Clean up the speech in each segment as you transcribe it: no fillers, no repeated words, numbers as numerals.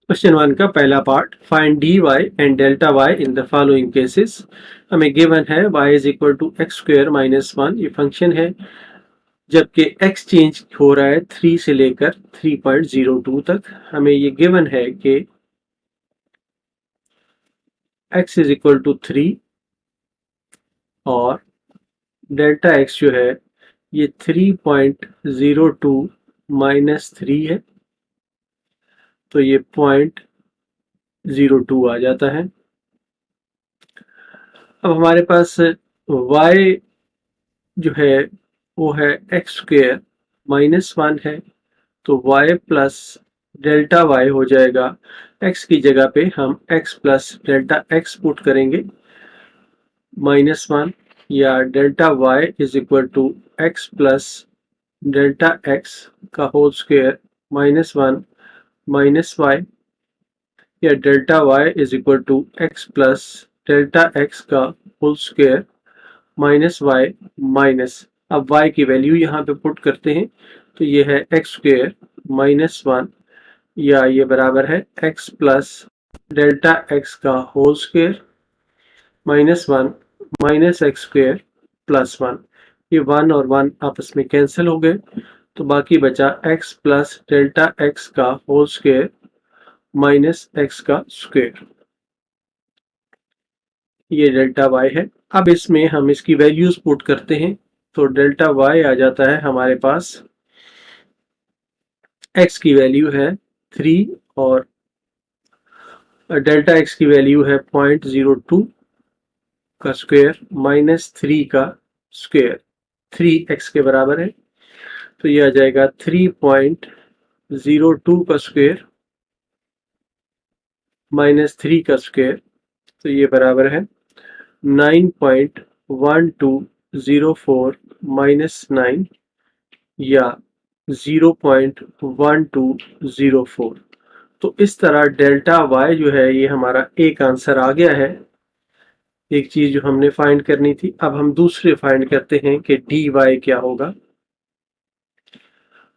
Question 1 का पहला part, find dy and delta y in the following cases. हमें given है y is equal to x square minus 1, ये function है जबकि x चेंज हो रहा है 3 से लेकर 3.02 तक। हमें ये गिवन है कि x इज इक्वल टू 3 और डेल्टा x जो है ये 3.02 माइनस 3 है, तो ये 0.02 आ जाता है। अब हमारे पास y जो है वो है एक्स स्क्वेयर माइनस 1 है, तो y प्लस डेल्टा y हो जाएगा। x की जगह पे हम x plus delta x put करेंगे, माइनस 1 या delta y is equal to x plus delta x का whole square minus 1 minus y, या delta y is equal to x plus delta x का whole square minus y minus, अब y की value यहाँ पे put करते हैं, तो ये है एक्स स्क्वेयर माइनस 1, या ये बराबर है x प्लस डेल्टा x का whole square minus 1 minus x square plus 1। ये 1 और 1 आपस में कैंसिल हो गए, तो बाकी बचा x प्लस डेल्टा x का होल स्क्वेयर माइनस x का स्क्वेयर, ये डेल्टा y है। अब इसमें हम इसकी वैल्यूज पुट करते हैं, तो डेल्टा y आ जाता है हमारे पास, x की वैल्यू है 3 और डेल्टा x की वैल्यू है 0.02 का स्क्वायर माइनस 3 का स्क्वायर, 3x के बराबर है, तो ये आ जाएगा 3.02 का स्क्वायर माइनस 3 का स्क्वायर, तो ये बराबर है 9.1204 माइनस 9 या 0.1204। तो इस तरह डेल्टा y जो है ये हमारा एक आंसर आ गया है, एक चीज जो हमने फाइंड करनी थी। अब हम दूसरे फाइंड करते हैं कि dy क्या होगा।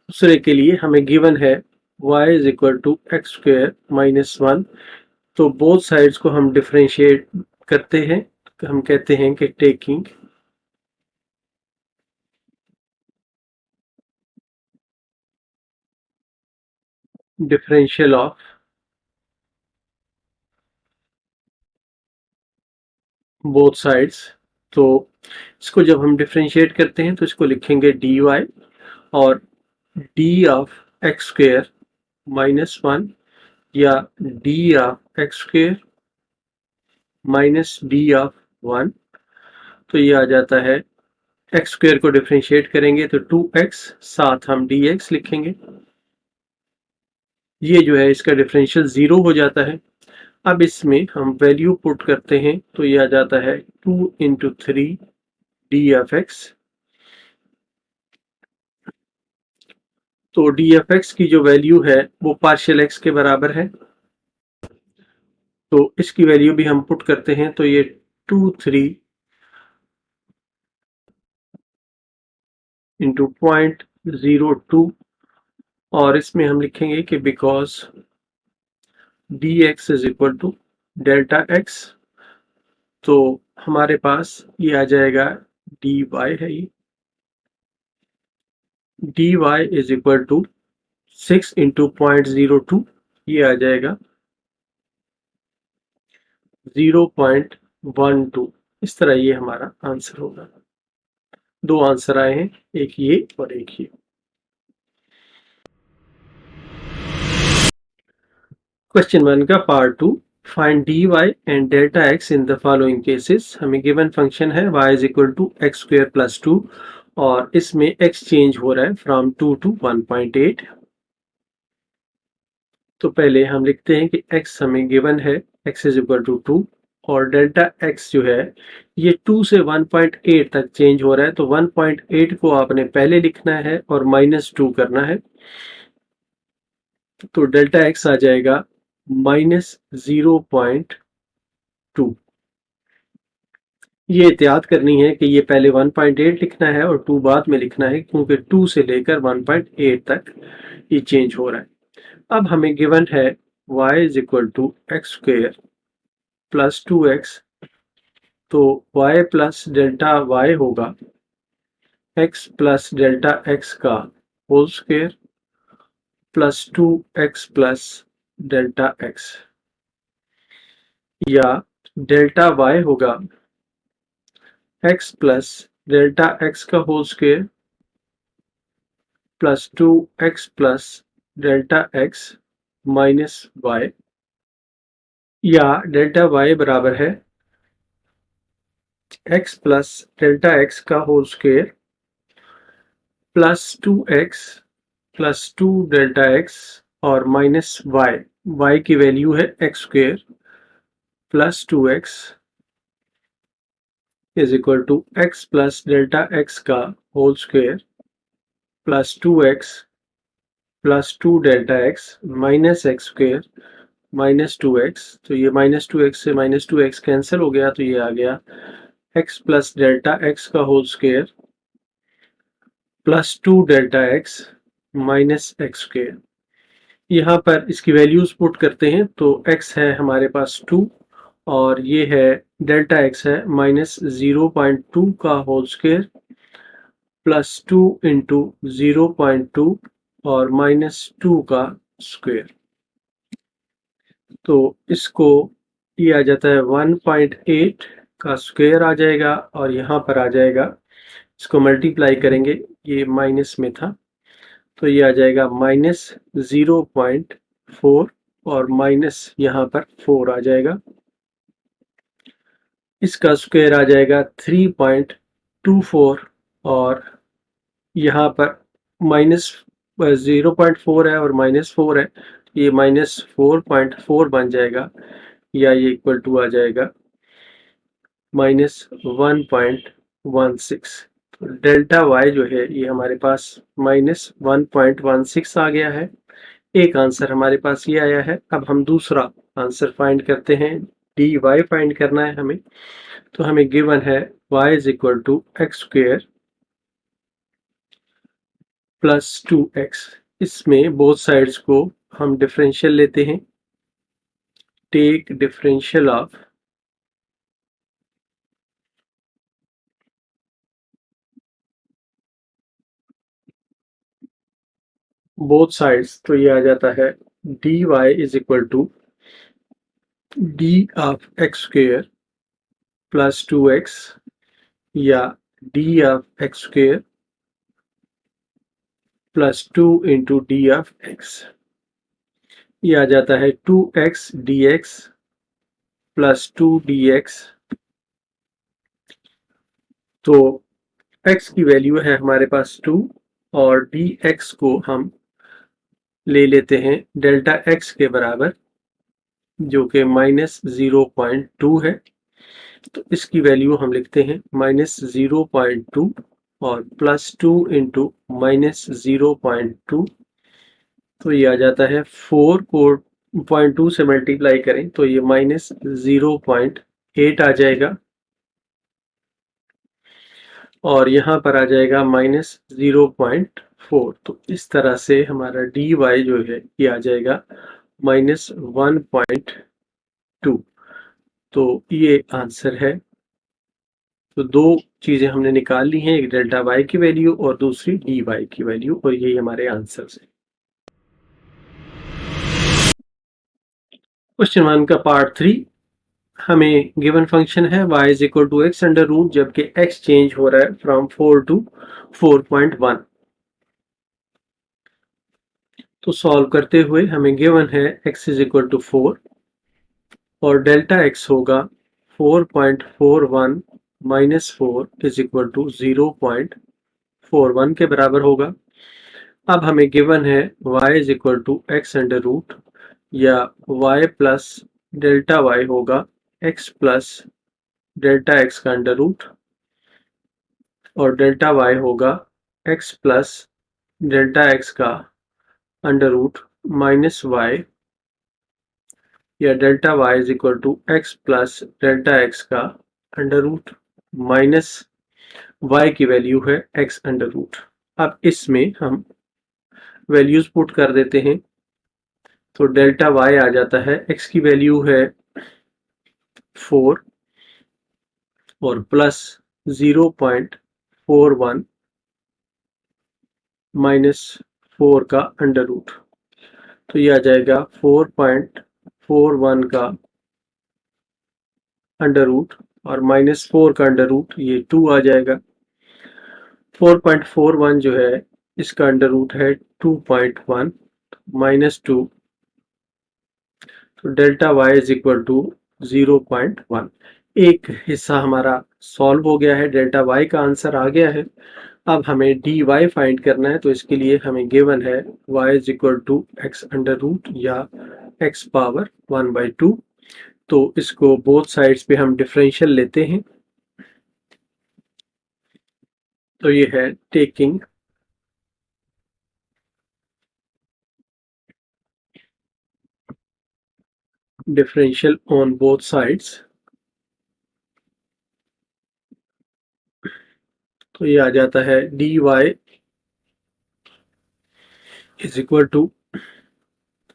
दूसरे के लिए हमें गिवन है y is equal to x square minus 1, तो बोथ साइड्स को हम डिफरेंशिएट करते हैं, तो हम कहते हैं कि taking differential of both sides. तो इसको जब हम डिफरेंशिएट करते हैं तो इसको लिखेंगे dy और d of x square minus 1 या d of x square minus d of 1, तो ये आ जाता है एक्स स्क्वायर को डिफरेंशिएट करेंगे तो 2x, साथ हम dx लिखेंगे, ये जो है इसका डिफरेंशियल 0 हो जाता है। अब इसमें हम वैल्यू पुट करते हैं, तो ये आ जाता है 2 इंटू 3 डी एफ एक्स, तो डी एफ एक्स की जो वैल्यू है वो पार्शियल एक्स के बराबर है, तो इसकी वैल्यू भी हम पुट करते हैं, तो ये 2 3 इंटू 0.02, और इसमें हम लिखेंगे कि because d x is equal to delta x, तो हमारे पास ये आ जाएगा डी वाई है, ये d y is equal to 6 into 0.02, ये आ जाएगा 0.12। इस तरह ये हमारा आंसर होगा। दो आंसर आए हैं, एक ये और एक ये। क्वेश्चन 1 का part 2, find dy and delta x in the following cases. हमें गिवन फंक्शन है y is equal to x square plus 2 और इसमें x चेंज हो रहा है फ्रॉम 2 टू 1.8। तो पहले हम लिखते हैं कि x हमें गिवन है, x इज इक्वल टू 2 और डेल्टा x जो है ये 2 से 1.8 तक चेंज हो रहा है, तो 1.8 को आपने पहले लिखना है और -2 करना है, तो डेल्टा x आ जाएगा -0.2 2। ये एहतियात करनी है कि ये पहले 1.8 लिखना है और 2 बाद में लिखना है, क्योंकि 2 से लेकर 1.8 तक ये चेंज हो रहा है। अब हमें गिवन है y is equal to x square plus 2x, तो y प्लस डेल्टा y होगा x प्लस डेल्टा x का whole square plus 2x plus delta x, या डेल्टा y होगा x प्लस डेल्टा x का whole square plus 2x plus delta x minus y, या delta y बराबर है x plus delta x का whole square plus 2x plus 2 delta x और minus y की value है x square plus 2x is equal to x plus delta x का whole square plus 2x plus 2 delta x minus x square minus 2x, तो ये minus 2x से minus 2x cancel हो गया, तो ये आ गया x प्लस डेल्टा x का whole square plus 2 delta x minus x square. यहाँ पर इसकी वैल्यूज पुट करते हैं, तो x है हमारे पास 2 और ये है डेल्टा x है माइनस 0.2 का होल स्क्वेयर प्लस 2 इंटू 0.2 और माइनस 2 का स्क्वेयर, तो इसको ये आ जाता है 1.8 का स्क्वेयर आ जाएगा और यहाँ पर आ जाएगा, इसको मल्टीप्लाई करेंगे, ये माइनस में था तो ये आ जाएगा माइनस 0.4 और माइनस यहाँ पर 4 आ जाएगा, इसका स्क्वायर आ जाएगा 3.24 और यहाँ पर माइनस 0.4 है और माइनस 4 है, ये माइनस 4.4 बन जाएगा, या ये इक्वल टू आ जाएगा माइनस 1.16। तो डेल्टा y जो है ये हमारे पास माइनस 1.16 आ गया है। एक आंसर हमारे पास ये आया है। अब हम दूसरा आंसर फाइंड करते हैं, dy फाइंड करना है हमें। तो हमें गिवन है y is equal to x square plus 2x। इसमें बोथ साइड्स को हम डिफरेंशियल लेते हैं, take differential of both sides, तो ये आ जाता है dy is equal to d of x square plus 2x, या d of x square plus 2 into d of x, ये आ जाता है 2x dx प्लस 2 dx। तो x की वैल्यू है हमारे पास 2 और dx को हम ले लेते हैं डेल्टा x के बराबर, जो कि माइनस 0.2 है, तो इसकी वैल्यू हम लिखते हैं माइनस 0.2 और प्लस 2 इंटू माइनस 0.2, तो ये आ जाता है 4 को 0.2 से मल्टीप्लाई करें तो ये माइनस 0.8 आ जाएगा और यहाँ पर आ जाएगा माइनस 0.4। तो इस तरह से हमारा dy जो है ये आ जाएगा माइनस 1.2। तो ये आंसर है। तो दो चीजें हमने निकाल ली हैं, एक डेल्टा y की वैल्यू और दूसरी dy की वैल्यू, और यही हमारे आंसर्स हैं। क्वेश्चन 1 का पार्ट 3, हमें गिवन फंक्शन है y is equal to x under root, जबकि x चेंज हो रहा है फ्रॉम 4 टू 4.1। तो सॉल्व करते हुए हमें गिवन है x इज इक्वल टू 4 और डेल्टा x होगा 4.41 माइनस 4 इज इक्वल टू 0.41 के बराबर होगा। अब हमें गिवन है y is equal to x under root, या y प्लस डेल्टा y होगा x प्लस डेल्टा x का अंडर रूट और डेल्टा y होगा x प्लस डेल्टा x का अंडर रूट माइनस y या delta y is equal to x plus delta x का under root minus y की value है x under root. अब इसमें हम वैल्यूज पुट कर देते हैं, तो डेल्टा वाई आ जाता है, एक्स की वैल्यू है 4 और प्लस 0.41 माइनस 4 का अंडर रूट, तो ये आ जाएगा 4.41 का अंडर रूट और माइनस 4 का अंडर रूट, ये 2 आ जाएगा। 4.41 जो है इसका अंडर रूट है 2.1 माइनस 2, तो delta y is equal to 0.1। एक हिस्सा हमारा सॉल्व हो गया है, डेल्टा वाई का आंसर आ गया है। अब हमें डी वाई फाइंड करना है, तो इसके लिए हमें गिवन है y is equal to x under root या एक्स पावर 1/2। तो इसको बोथ साइड्स पे हम डिफरेंशियल लेते हैं, तो ये है taking differential on both sides, तो ये आ जाता है d y is equal to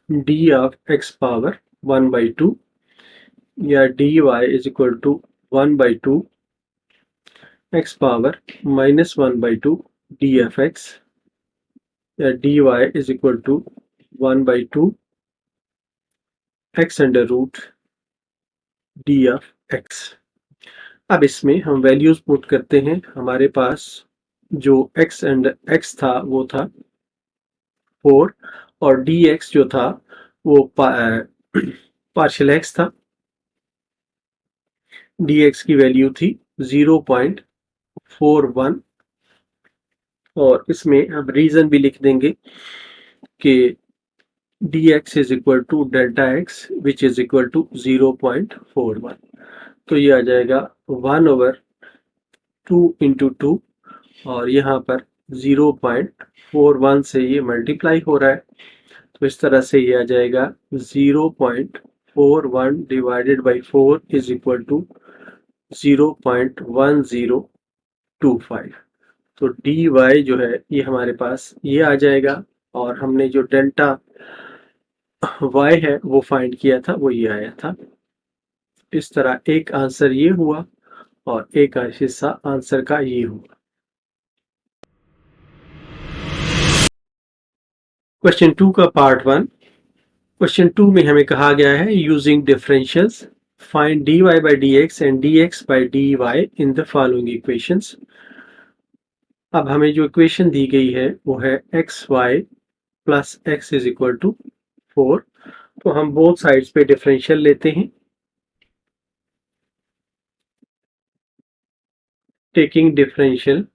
d of x power 1/2 या d y is equal to 1/2 x power -1/2 d f x या d y is equal to 1/2 x under root d of x. अब इसमें हम वैल्यूज पुट करते हैं, हमारे पास जो x था वो था 4 और डी एक्स जो था वो पार्शियल एक्स था, डी एक्स की वैल्यू थी 0.41 और इसमें हम रीजन भी लिख देंगे कि dx is equal to delta x which is equal to 0.41, तो ये आ जाएगा 1/2 इंटू 2 और यहाँ पर 0.41 से ये मल्टीप्लाई हो रहा है, तो इस तरह से ये आ जाएगा 0.41 divided by 4 is equal to 0.1025। तो डी वाई जो है ये हमारे पास ये आ जाएगा और हमने जो डेल्टा वाई है वो फाइंड किया था वो ये आया था। इस तरह एक आंसर ये हुआ और एक हिस्सा आंसर का ये हुआ। क्वेश्चन 2 का पार्ट 1। क्वेश्चन 2 में हमें कहा गया है using differentials find dy by dx and dx by dy in the following equations. अब हमें जो इक्वेशन दी गई है वो है xy प्लस x इज इक्वल टू 4, तो हम बोथ साइड्स पे डिफरेंशियल लेते हैं, taking differential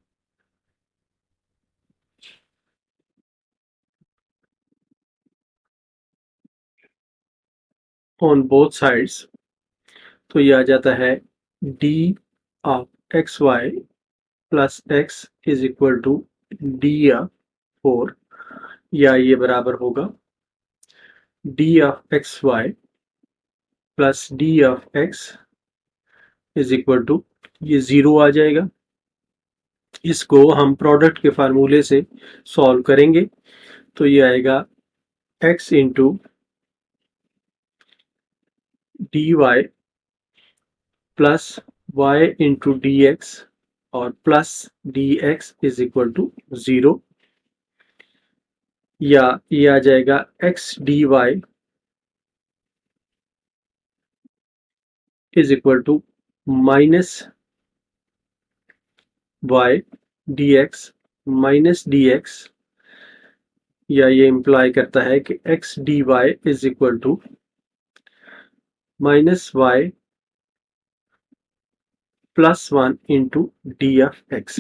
on both sides, तो ये आ जाता है d ऑफ xy प्लस x is equal to d of 4 या ये बराबर होगा d of xy plus d of x is equal to ये 0 आ जाएगा। इसको हम प्रोडक्ट के फार्मूले से सॉल्व करेंगे, तो ये आएगा x into d y plus y into d x और plus d x is equal to 0 या ये आ जाएगा x d y is equal to minus y dx minus dx या ये इम्प्लाई करता है कि x dy is equal to minus y plus 1 into d of x,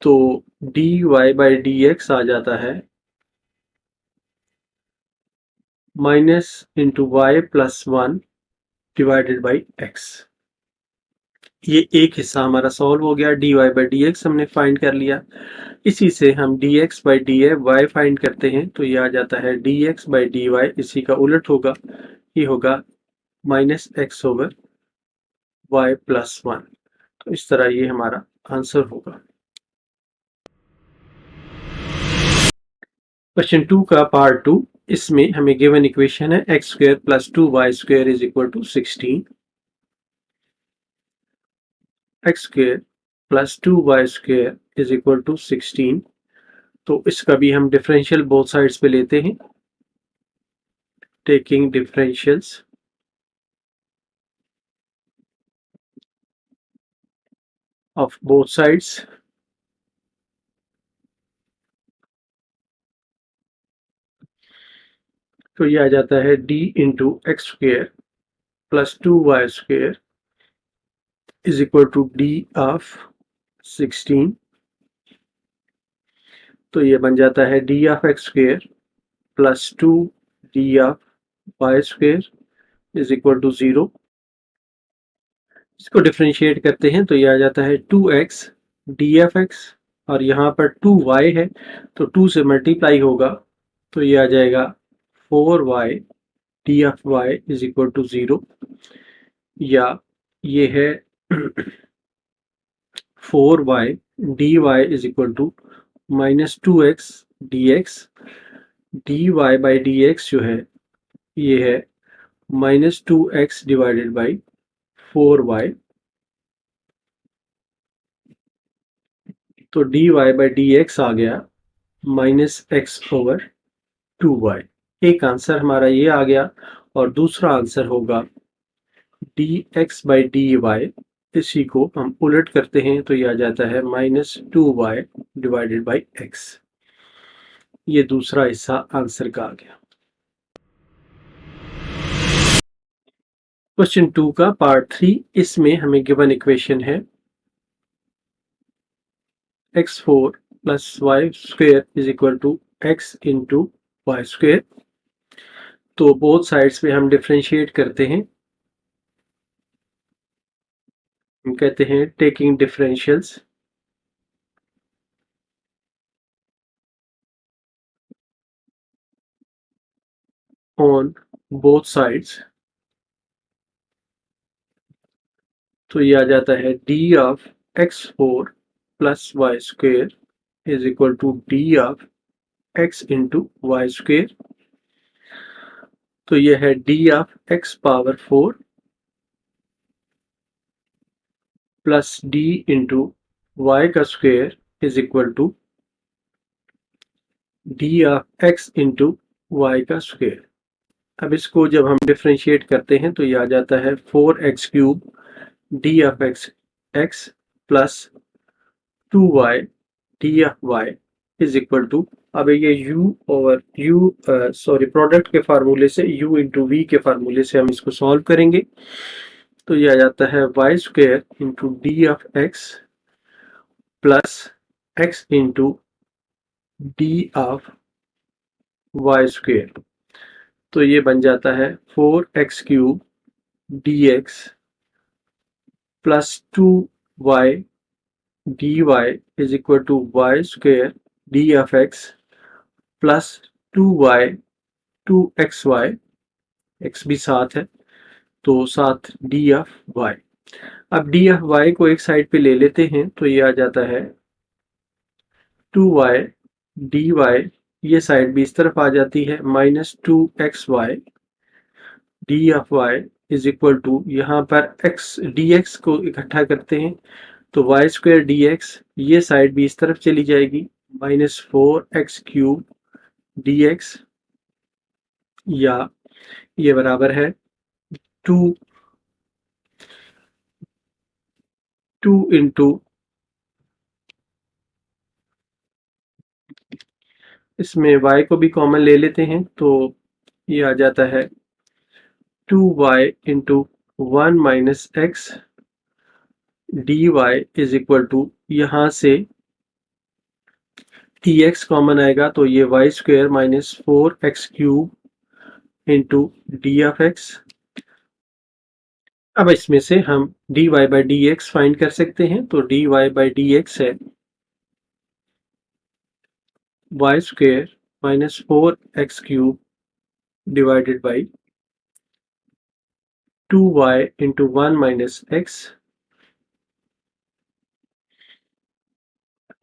तो dy बाई डी एक्स आ जाता है minus into y plus 1 divided by x. ये एक हिस्सा हमारा सॉल्व हो गया, dy बाई डी एक्स हमने फाइंड कर लिया। इसी से हम dx बाई dy फाइंड करते हैं, तो ये आ जाता है dx बाई dy, इसी का उलट होगा ये होगा -x/y+1। तो इस तरह ये हमारा आंसर होगा। क्वेश्चन 2 का पार्ट 2, इसमें हमें गिवन इक्वेशन है x² + 2y² = 16, x² + 2y² = 16। तो इसका भी हम डिफरेंशियल बोथ साइड्स पे लेते हैं, taking differentials of both sides. तो ये आ जाता है d × x² + 2y² = d of 16। तो ये बन जाता है d of x² + 2d of y² = 0। इसको डिफरेंशिएट करते हैं तो ये आ जाता है 2x dfx, और यहाँ पर 2y है तो 2 से मल्टीप्लाई होगा, तो ये आ जाएगा 4y dfy = 0, या ये है 4y dy = -2x dx। dy/dx जो है ये है -2x / 4y। तो dy/dx आ गया -x/2y। एक आंसर हमारा ये आ गया, और दूसरा आंसर होगा dx/dy। इसी को हम उलट करते हैं तो ये आ जाता है -2y / x। ये दूसरा हिस्सा आंसर का आ गया। क्वेश्चन 2 का पार्ट 3, इसमें हमें गिवन इक्वेशन है x4 + y² = x × y²। तो बोथ साइड्स पे हम डिफरेंशिएट करते हैं, हम कहते हैं taking differentials on both sides. तो ये आ जाता है d of x4 + y² = d of x × y²। तो ये है d of x⁴ + d × y² = d of x × y²। अब इसको जब हम डिफरेंशिएट करते हैं तो ये आ जाता है 4x³ d of x + 2y d of y = अब ये प्रोडक्ट के फार्मूले से u × v के फार्मूले से हम इसको सॉल्व करेंगे। तो ये आ जाता है y² × d of x + x × d of y²। तो ये बन जाता है 4x³ dx + 2y dy = y² d of x + 2y 2xy, x भी साथ है तो साथ d of y। अब d of y को एक साइड पे ले लेते हैं तो ये आ जाता है 2y dy, ये साइड भी इस तरफ आ जाती है -2xy d of y = यहाँ पर x dx को इकट्ठा करते हैं तो y² dx, ये साइड भी इस तरफ चली जाएगी -4x³ dx, या ये बराबर है 2 × इसमें y को भी कॉमन ले लेते हैं तो ये आ जाता है 2y × 1 - x dy = यहाँ से dx कॉमन आएगा तो ये y² - 4x³ × d of x। अब इसमें से हम dy/dx फाइंड कर सकते हैं तो dy/dx है y² - 4x³ / 2y into 1 minus x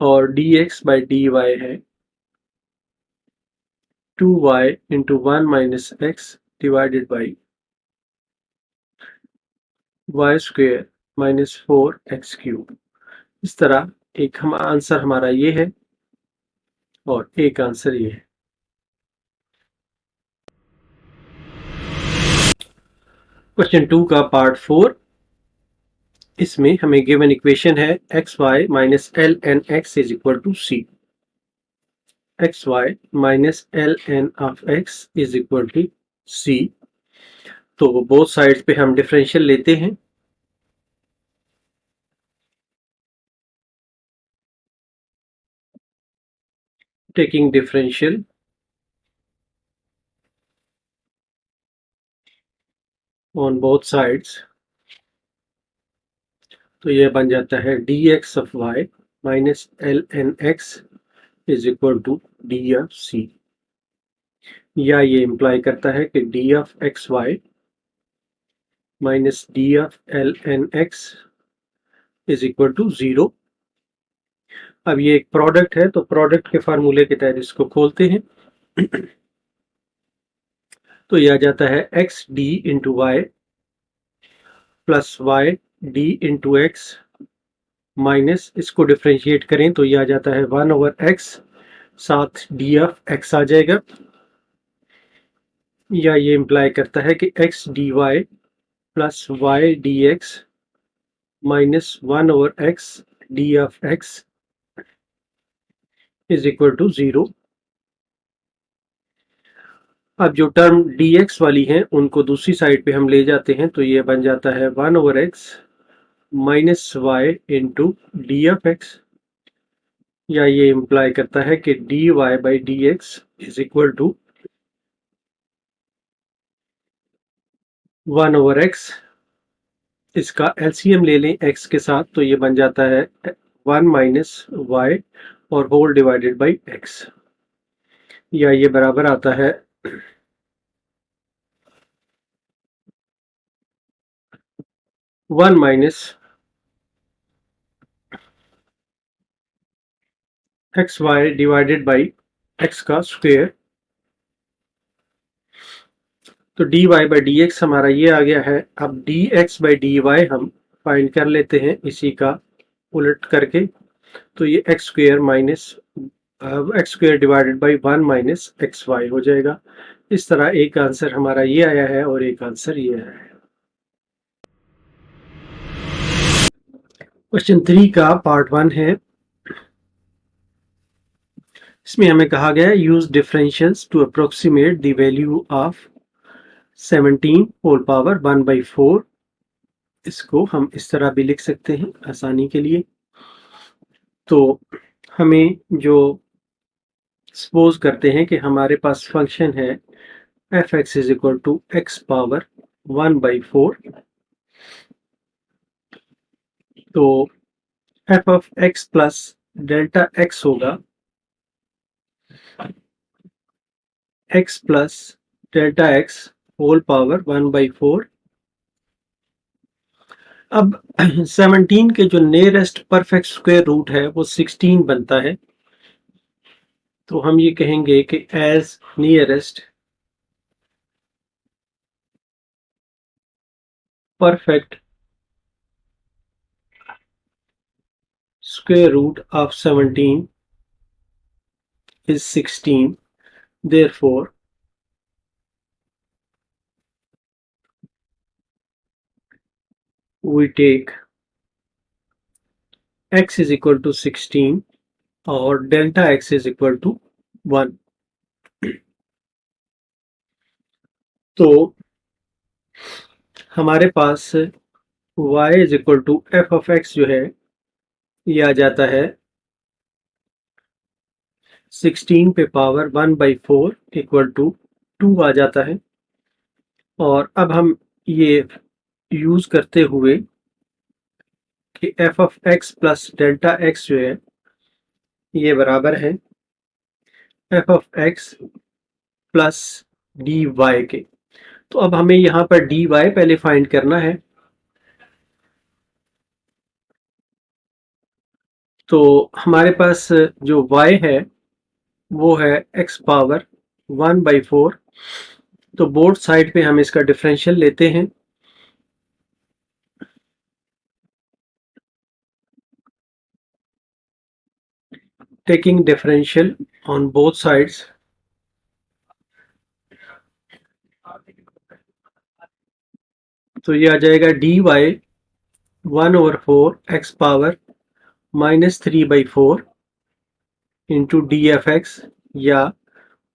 और dx बाई dy है 2y into 1 minus x divided by y square minus 4x³ इस तरह एक हम आंसर हमारा ये है और एक आंसर ये है। क्वेश्चन 2 का पार्ट 4, इसमें हमें गिवन इक्वेशन है x y minus l n x is equal to c. X y minus l n of x is equal to c. तो बोथ साइड्स पे हम डिफरेंशियल लेते हैं। Taking differential on both sides, तो यह बन जाता है d x of y minus l n x is equal to d of c, या ये इम्प्लाई करता है कि d of x y minus d of l n x is equal to 0। अब ये एक प्रोडक्ट है तो प्रोडक्ट के फार्मूले के तहत इसको खोलते हैं। तो यह आ जाता है x d into y plus y d into x minus, इसको डिफ्रेंशिएट करें तो यह आ जाता है 1/x, साथ डी ऑफ एक्स आ जाएगा, या ये इम्प्लाई करता है कि x d y plus y d x minus 1/x d of x is equal to 0। अब जो टर्म dx वाली हैं उनको दूसरी साइड पे हम ले जाते हैं, तो ये बन जाता है 1/x minus y into d of x, या ये इम्प्लाई करता है कि dy by d x is equal to 1/x, इसका एलसीएम ले लें x के साथ तो ये बन जाता है 1 माइनस वाई और होल डिवाइडेड बाई x, या ये बराबर आता है 1 minus x y divided by x का स्क्वायर। तो d y by d x हमारा ये आ गया है। अब d x by d y हम फाइंड कर लेते हैं इसी का उलट करके, तो ये x square minus x square divided by 1 minus x y हो जाएगा। इस तरह एक आंसर हमारा ये आया है और एक आंसर ये आया है। क्वेश्चन 3 का पार्ट 1 है, इसमें हमें कहा गया है use differentials to approximate the value of 17 whole power 1/4। इसको हम इस तरह भी लिख सकते हैं आसानी के लिए। तो हमें जो सपोज करते हैं कि हमारे पास फंक्शन है f x is equal to x power 1/4, तो f of x plus delta x होगा x plus delta x whole power 1/4। अब 17 के जो नियरेस्ट परफेक्ट स्क्वायर रूट है वो 16 बनता है, तो हम ये कहेंगे कि as nearest perfect square root of 17 is 16, therefore we take x is equal to 16 और delta x is equal to 1। तो हमारे पास y is equal to f of x जो है ये आ जाता है 16 पे पावर 1/4 इक्वल टू 2 आ जाता है। और अब हम ये यूज करते हुए कि f of x plus delta x जो है ये बराबर है f of x plus dy के, तो अब हमें यहाँ पर dy पहले फाइंड करना है। तो हमारे पास जो y है वो है x पावर 1/4। तो बोथ साइड पे हम इसका डिफरेंशियल लेते हैं। Taking differential on both sides, तो ये आ जाएगा dy 1/4 x power -3/4 into D f x, या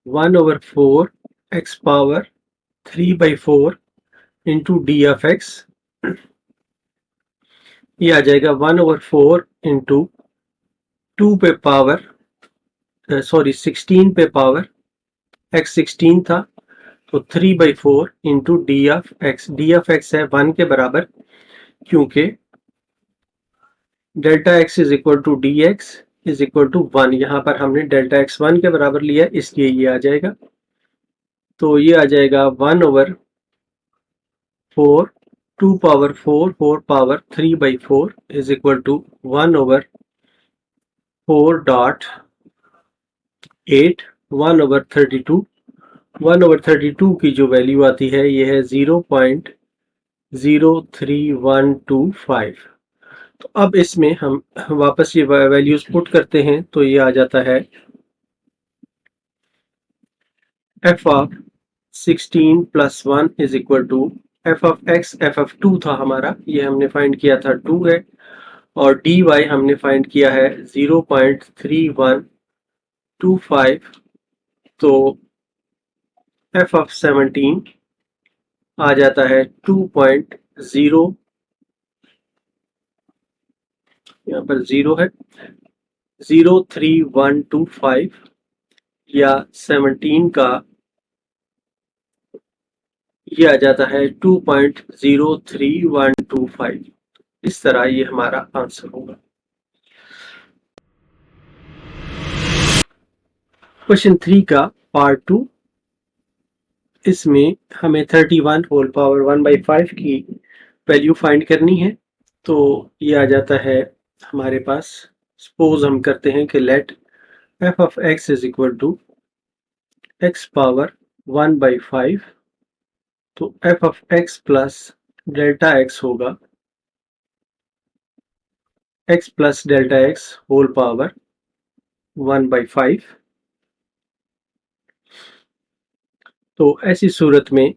1/4 x power 3/4 into D f x. ये आ जाएगा 1/4 इंटू 2 पे पावर 16 पे पावर x 16 था, तो 3/4 इंटू डी एफ एक्स है 1 के बराबर, क्योंकि delta x is equal to d x is equal to 1। यहाँ पर हमने डेल्टा एक्स 1 के बराबर लिया, इसलिए ये आ जाएगा। तो ये आ जाएगा 1/4 2 power 4 power 3/4 is equal to 1/4.8 1/32। 1/32 की जो वैल्यू आती है ये है 0.03125। तो अब इसमें हम वापस ये वैल्यूज पुट करते हैं, तो ये आ जाता है f of 16 + 1 is equal to f of x, f of 2 था हमारा, ये हमने फाइंड किया था 2 है, और dy हमने फाइंड किया है 0.3125। तो f ऑफ 17 आ जाता है 2.0, यहाँ पर 0 है, 03125, या 17 का ये आ जाता है 2.03125। इस तरह ये हमारा आंसर होगा। क्वेश्चन 3 का पार्ट 2, इसमें हमें 31 होल पावर 1/5 की वैल्यू फाइंड करनी है। तो ये आ जाता है हमारे पास, सपोज हम करते हैं कि let f of x is equal to x power 1/5। तो f of x plus delta x होगा x plus delta x whole power 1/5। तो ऐसी सूरत में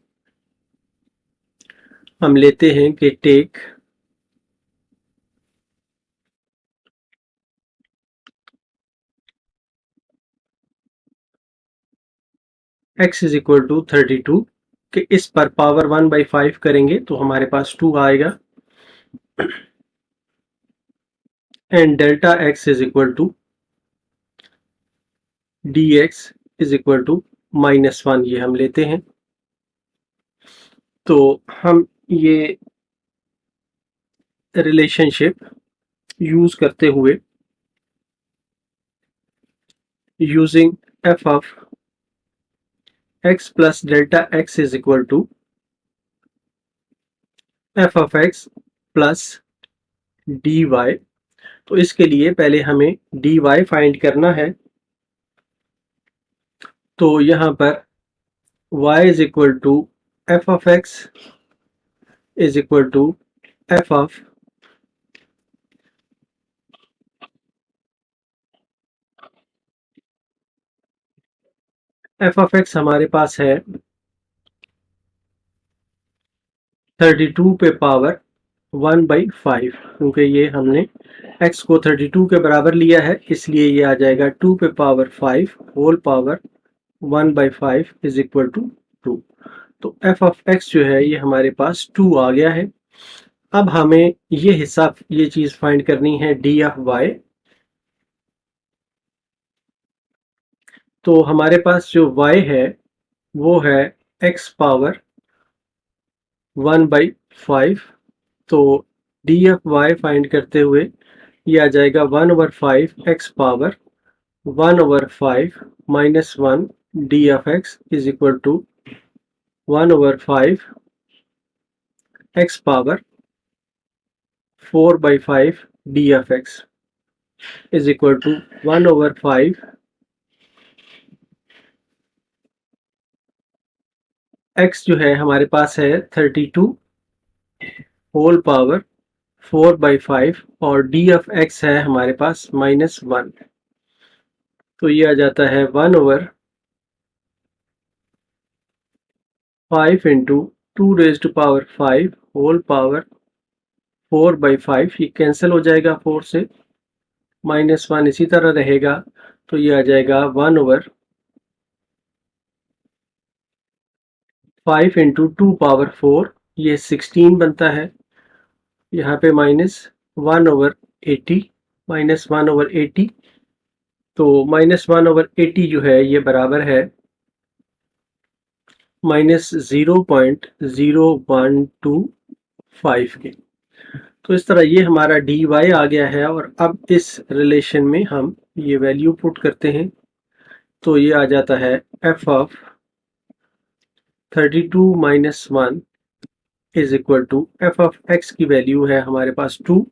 हम लेते हैं कि take x is equal to 32, कि इस पर पावर 1/5 करेंगे तो हमारे पास 2 आएगा, and delta x is equal to dx is equal to -1, ये हम लेते हैं। तो हम ये रिलेशनशिप यूज करते हुए, using f of x plus delta x is equal to f of x plus dy। तो इसके लिए पहले हमें dy फाइंड करना है। तो यहाँ पर y is equal to f of x is equal to f of x हमारे पास है 32 पे पावर 1/5, क्योंकि ये हमने x को 32 के बराबर लिया है, इसलिए ये आ जाएगा 2 पे power 5 whole power 1/5 is equal to 2। तो f ऑफ x जो है ये हमारे पास 2 आ गया है। अब हमें ये चीज फाइंड करनी है d ऑफ y। तो हमारे पास जो y है वो है x पावर 1/5। तो डी एफ वाई फाइंड करते हुए ये आ जाएगा 1/5 x power 1/5 -1 d f x is equal to 1/5 x power 4/5 d of x is equal to 1/5 x जो है हमारे पास है 32 होल पावर 4/5 और d ऑफ x है हमारे पास -1। तो ये आ जाता है 1/5 इंटू 2⁵ होल पावर 4/5। ये कैंसिल हो जाएगा 4 से, -1 इसी तरह रहेगा। तो ये आ जाएगा 1/5 इंटू 2⁴, ये 16 बनता है। यहाँ पे -1/80, -1/80। तो -1/80 जो है ये बराबर है -0.0125 के। तो इस तरह ये हमारा dy आ गया है और अब इस रिलेशन में हम ये वैल्यू पुट करते हैं। तो ये आ जाता है f of 32 - 1 is equal to f of x की वैल्यू है हमारे पास 2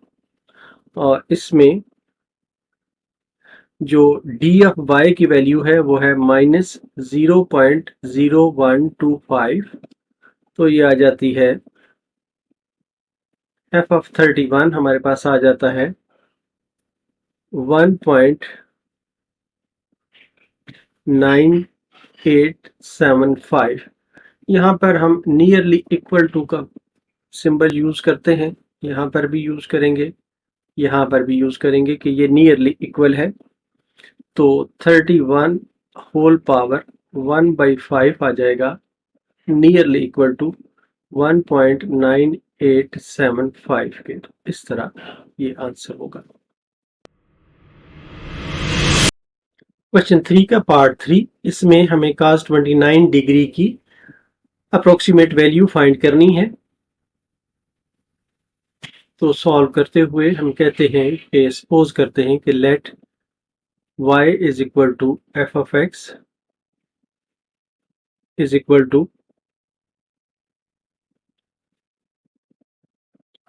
और इसमें जो d ऑफ y की वैल्यू है वो है -0.0125। तो ये आ जाती है f ऑफ 31 हमारे पास आ जाता है 1.9875। यहाँ पर हम नियरली इक्वल टू का सिंबल यूज करते हैं, यहाँ पर भी यूज करेंगे, यहाँ पर भी यूज करेंगे कि ये नियरली इक्वल है। तो 31 होल पावर 1/5 आ जाएगा, नियरली इक्वल टू 1.9875 के। तो इस तरह ये आंसर होगा। क्वेश्चन 3 का पार्ट 3, इसमें हमें cos 29 डिग्री की अप्रोक्सीमेट वैल्यू फाइंड करनी है। तो सॉल्व करते हुए हम कहते हैं कि सपोज करते हैं कि let y is equal to f of x is equal to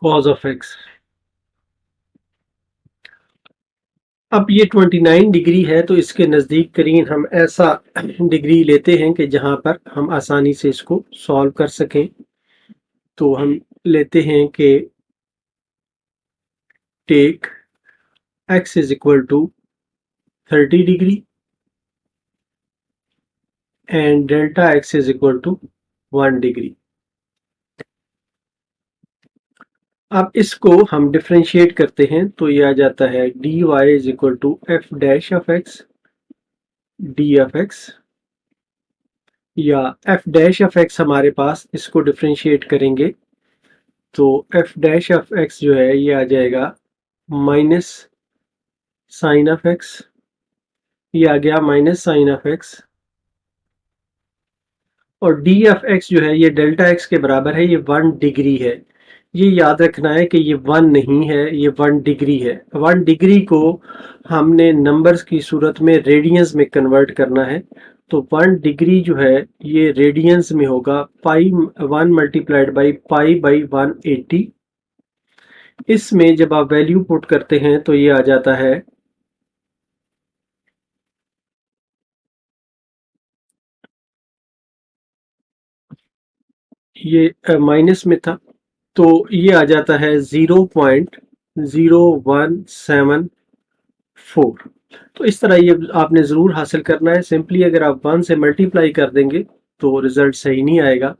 cos of x। अब ये 29 डिग्री है तो इसके नज़दीक तरीन हम ऐसा डिग्री लेते हैं कि जहां पर हम आसानी से इसको सॉल्व कर सकें। तो हम लेते हैं कि take x is equal to 30 degree and delta x is equal to 1 degree. अब इसको हम डिफरेंशिएट करते हैं तो ये आ जाता है dy is equal to f dash of x d of x, या f डैश ऑफ x हमारे पास, इसको डिफरेंशिएट करेंगे तो f डैश ऑफ x जो है ये आ जाएगा माइनस साइन ऑफ x, ये आ गया माइनस साइन ऑफ x, और d ऑफ x जो है ये डेल्टा x के बराबर है, ये 1 डिग्री है। ये याद रखना है कि ये 1 नहीं है, ये 1 डिग्री है। 1 डिग्री को हमने नंबर्स की सूरत में रेडियंस में कन्वर्ट करना है। तो 1 डिग्री जो है ये रेडियंस में होगा पाई 1 मल्टीप्लाइड बाई पाई बाई 180। इसमें जब आप वैल्यू पुट करते हैं तो ये आ जाता है ये माइनस में था तो ये आ जाता है 0.0174। तो इस तरह ये आपने ज़रूर हासिल करना है। सिंपली अगर आप 1 से मल्टीप्लाई कर देंगे तो रिजल्ट सही नहीं आएगा।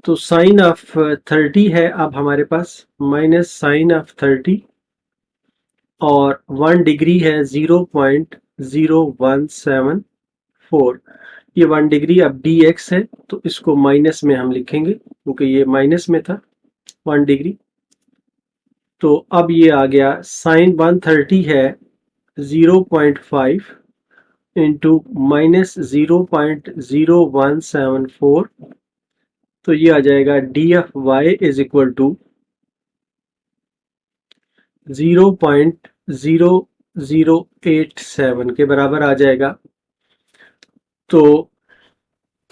तो साइन ऑफ 30 है अब हमारे पास, माइनस साइन ऑफ 30, और 1 डिग्री है 0.0174। ये 1 डिग्री अब dx है तो इसको माइनस में हम लिखेंगे क्योंकि ये माइनस में था 1 डिग्री। तो अब ये आ गया साइन 130 है 0.5 इंटू माइनस 0.0174। तो ये आ जाएगा d of y is equal to 0.0087 के बराबर आ जाएगा। तो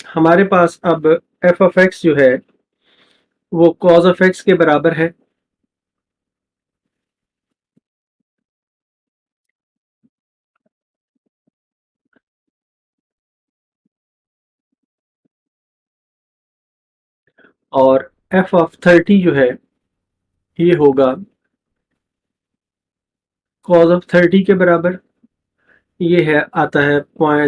हमारे पास अब एफ ऑफ एक्स जो है वो कॉज ऑफ एक्स के बराबर है। और एफ ऑफ 30 जो है ये होगा कॉज ऑफ 30 के बराबर। ये है आता है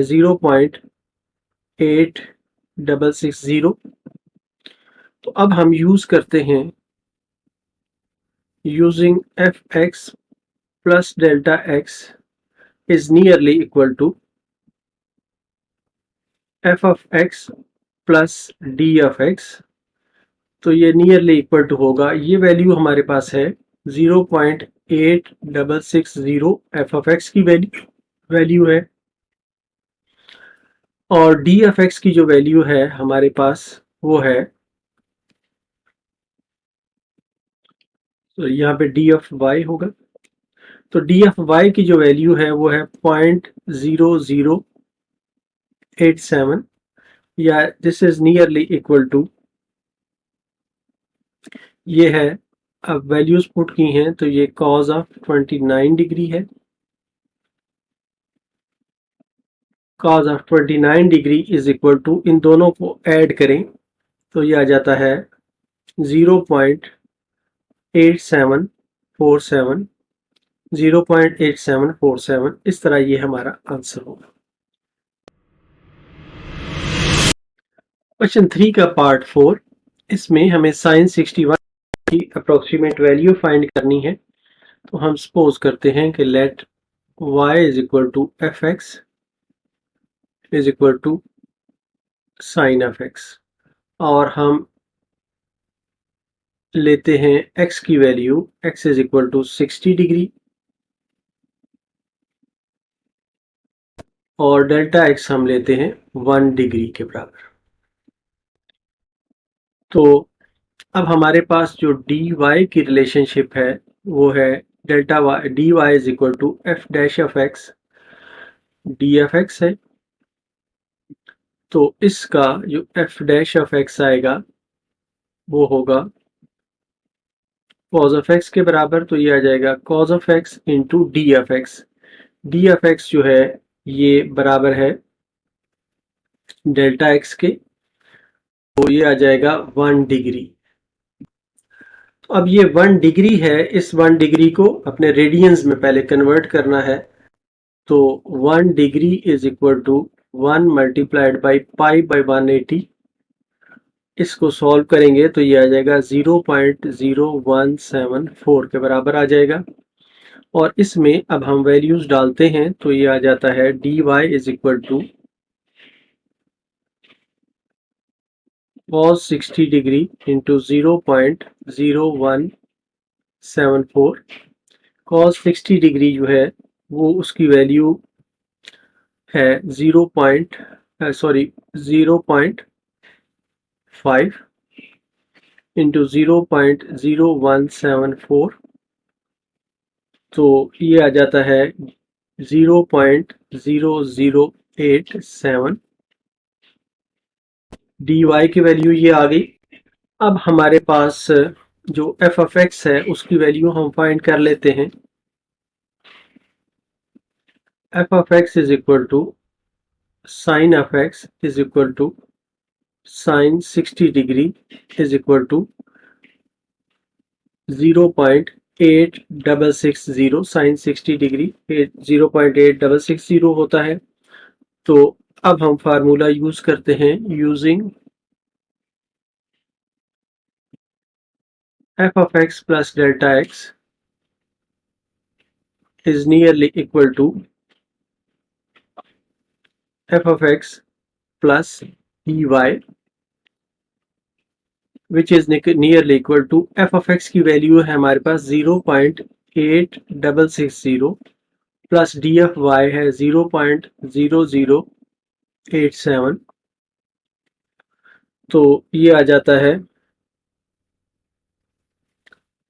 0.8660। तो अब हम यूज करते हैं using f x plus delta x is nearly equal to f of x plus d of x. तो ये नियरली इक्वल टू होगा, ये वैल्यू हमारे पास है 0.8660 एफ ऑफ एक्स की वैल्यू है, और डी ऑफ एक्स की जो वैल्यू है हमारे पास वो है, तो यहाँ पे डी ऑफ वाई होगा। तो डी ऑफ वाई की जो वैल्यू है वो है 0.0087, या this is nearly equal to, ये है, अब वैल्यूज पुट की हैं तो ये कॉज ऑफ 29 डिग्री है। Cos of 29 degree is equal to, इन दोनों को ऐड करें तो ये आ जाता है 0.8747, 0.8747। इस तरह ये हमारा आंसर होगा। क्वेश्चन 3 का पार्ट 4, इसमें हमें साइन 61 की अप्रोक्सीमेट वैल्यू फाइंड करनी है। तो हम सपोज करते हैं कि let y is equal to f x is equal to sine f x, और हम लेते हैं x की वैल्यू, x is equal to 60 degree, और डेल्टा x हम लेते हैं 1 डिग्री के बराबर। तो अब हमारे पास जो डी वाई की रिलेशनशिप है वो है delta y, d y is equal to f dash of x d f x है। तो इसका जो एफ डैश ऑफ एक्स आएगा वो होगा कॉज ऑफ एक्स के बराबर। तो ये आ जाएगा cause of x into d of x. D of x जो है ये बराबर है डेल्टा एक्स के, तो ये आ जाएगा 1 डिग्री। तो अब ये 1 डिग्री है, इस 1 डिग्री को अपने रेडियंस में पहले कन्वर्ट करना है। तो 1 degree is equal to 1 multiplied by pi by 180। इसको सॉल्व करेंगे तो ये आ जाएगा 0.0174 के बराबर आ जाएगा। और इसमें अब हम वैल्यूज डालते हैं तो ये आ जाता है d y is equal to cos 60 degree into 0.0174। cos 60 degree जो है वो उसकी वैल्यू है 0.5 इंटू 0.0174। तो ये आ जाता है 0.0087। डी वाई की वैल्यू ये आ गई। अब हमारे पास जो एफ ऑफ एक्स है उसकी वैल्यू हम फाइंड कर लेते हैं। F of x is equal to sine of x is equal to sine 60 degree is equal to 0.8660। Sine 60 degree 0.8660 होता है। तो अब हम फार्मूला यूज करते हैं using f of x plus delta x is nearly equal to f of x plus dy, which is nearly equal to f of x की value है हमारे पास 0.8660 प्लस डी ऑफ वाई है 0.0087। तो ये आ जाता है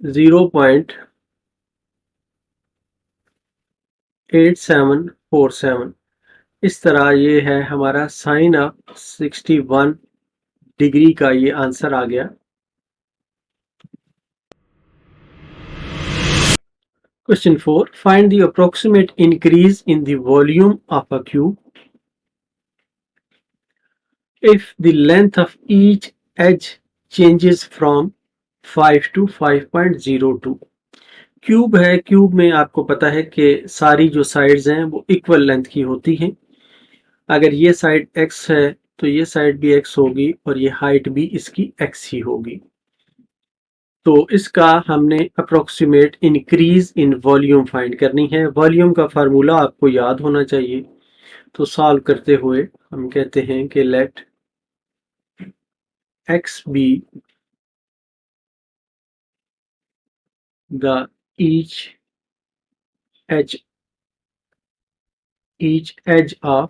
0.8747। इस तरह ये है हमारा साइन ऑफ 61 डिग्री का ये आंसर आ गया। Question 4. Find the approximate increase in the volume of a cube if the length of each edge changes from 5 to 5.02. Cube है, क्यूब में आपको पता है कि सारी जो साइड्स हैं वो इक्वल लेंथ की होती हैं। अगर ये साइड x है तो ये साइड भी x होगी और ये हाइट भी इसकी x ही होगी। तो इसका हमने approximate increase in volume find करनी है। वॉल्यूम का फार्मूला आपको याद होना चाहिए। तो सॉल्व करते हुए हम कहते हैं कि let x be the each edge of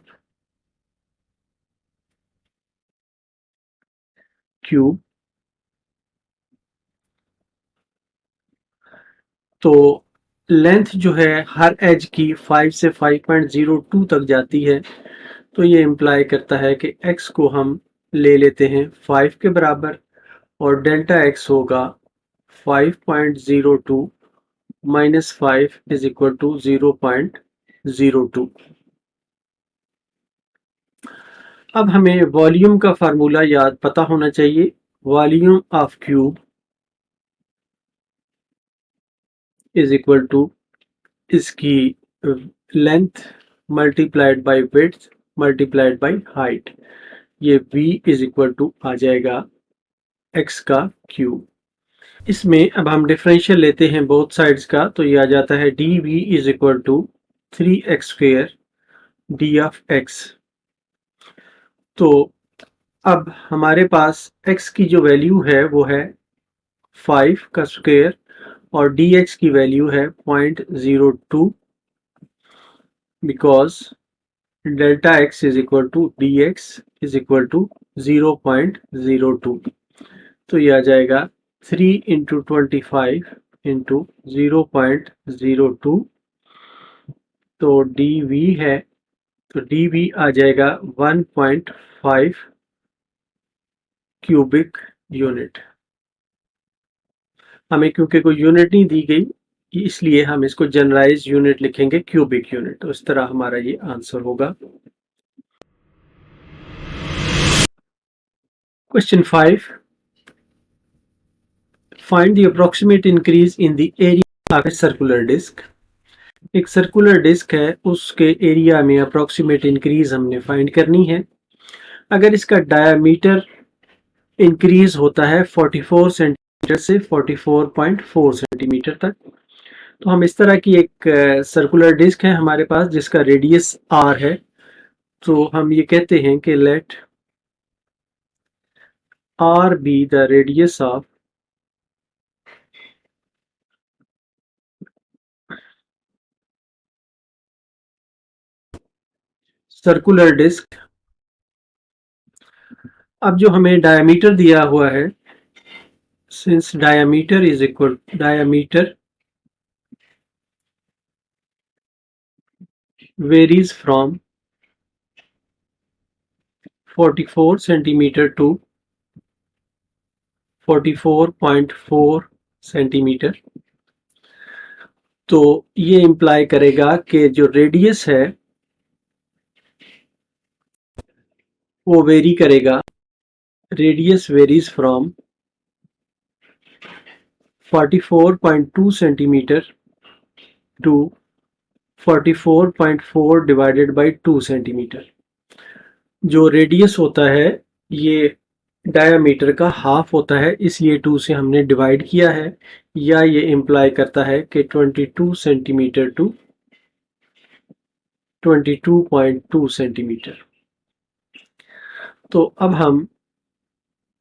cube। तो लेंथ जो है हर एज की 5 से 5.02 तक जाती है। तो ये इम्प्लाई करता है कि x को हम ले लेते हैं 5 के बराबर और डेल्टा x होगा 5.02 माइनस 5 इज इक्वल टू 0.02। अब हमें वॉल्यूम का फार्मूला याद पता होना चाहिए। Volume of cube is equal to इसकी length multiplied by width multiplied by height. ये v इज इक्वल टू आ जाएगा x का क्यूब। इसमें अब हम डिफरेंशियल लेते हैं बोथ साइड्स का, तो ये आ जाता है dv is equal to 3x square d of x। तो अब हमारे पास x की जो वैल्यू है वो है 5 का स्क्वेयर और dx की वैल्यू है 0.02 because delta x is equal to dx is equal to 0.02। तो ये आ जाएगा 3 इंटू 25 इंटू 0.02। तो dv है, तो dv आ जाएगा 1.5 क्यूबिक यूनिट। हमें क्योंकि कोई यूनिट नहीं दी गई इसलिए हम इसको जनरलाइज यूनिट लिखेंगे क्यूबिक यूनिट। तो इस तरह हमारा ये आंसर होगा। Question 5, find the approximate increase in the area of a circular disc. एक सर्कुलर डिस्क है, उसके एरिया में अप्रोक्सीमेट इंक्रीज हमने फाइंड करनी है। अगर इसका डायामीटर इंक्रीज होता है 44 सेंटीमीटर से 44.4 सेंटीमीटर तक, तो हम इस तरह की एक सर्कुलर डिस्क है हमारे पास जिसका रेडियस r है। तो हम ये कहते हैं कि let r be the radius of circular disc. अब जो हमें डायमीटर दिया हुआ है, since diameter is equal diameter varies from 44 centimetre to 44.4 centimetre. तो ये इम्प्लाई करेगा कि जो रेडियस है वो वेरी करेगा। Radius varies from 44.2 centimetre to 44.4 divided by 2 centimetre. जो रेडियस होता है ये डायामीटर का हाफ होता है, इसलिए 2 से हमने डिवाइड किया है। या ये इम्प्लाई करता है कि 22 सेंटीमीटर टू 22.2 सेंटीमीटर। तो अब हम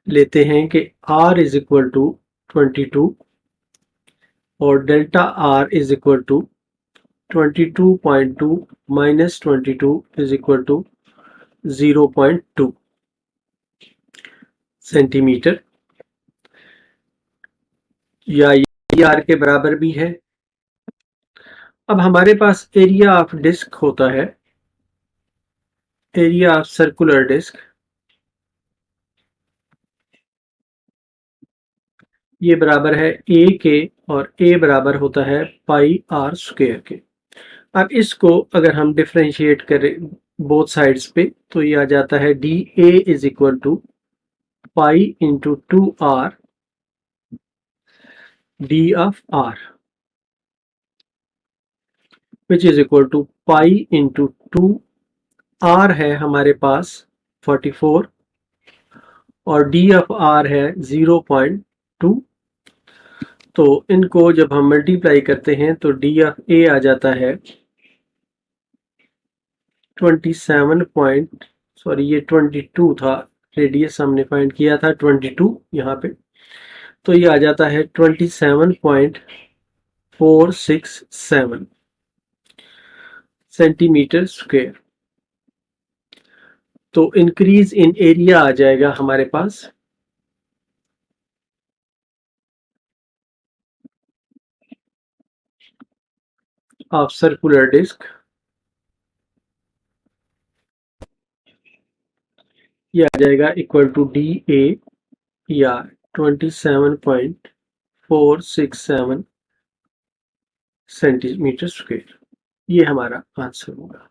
लेते हैं कि r इज इक्वल टू 22 और delta r is equal to 22.2 minus 22 is equal to 0.2 centimetre, या ये r के बराबर भी है। अब हमारे पास एरिया ऑफ डिस्क होता है, एरिया ऑफ सर्कुलर डिस्क ये बराबर है a के, और a बराबर होता है पाई r स्क्वायर के। अब इसको अगर हम डिफरेंशिएट करें बोथ साइड्स पे, तो ये आ जाता है d A is equal to pi into 2r d of r, which is equal to pi into 2, r है हमारे पास 44 और डी ऑफ r है 0.2। तो इनको जब हम मल्टीप्लाई करते हैं तो डी ऑफ ए आ जाता है 22 था, रेडियस हमने फाइंड किया था 22 यहाँ पे, तो ये आ जाता है 27.467 सेंटीमीटर स्क्वायर। तो इंक्रीज इन एरिया आ जाएगा हमारे पास ऑफ सर्कुलर डिस्क, ये आ जाएगा इक्वल टू डी ए या 27.467 सेंटीमीटर स्क्वायर। ये हमारा आंसर होगा।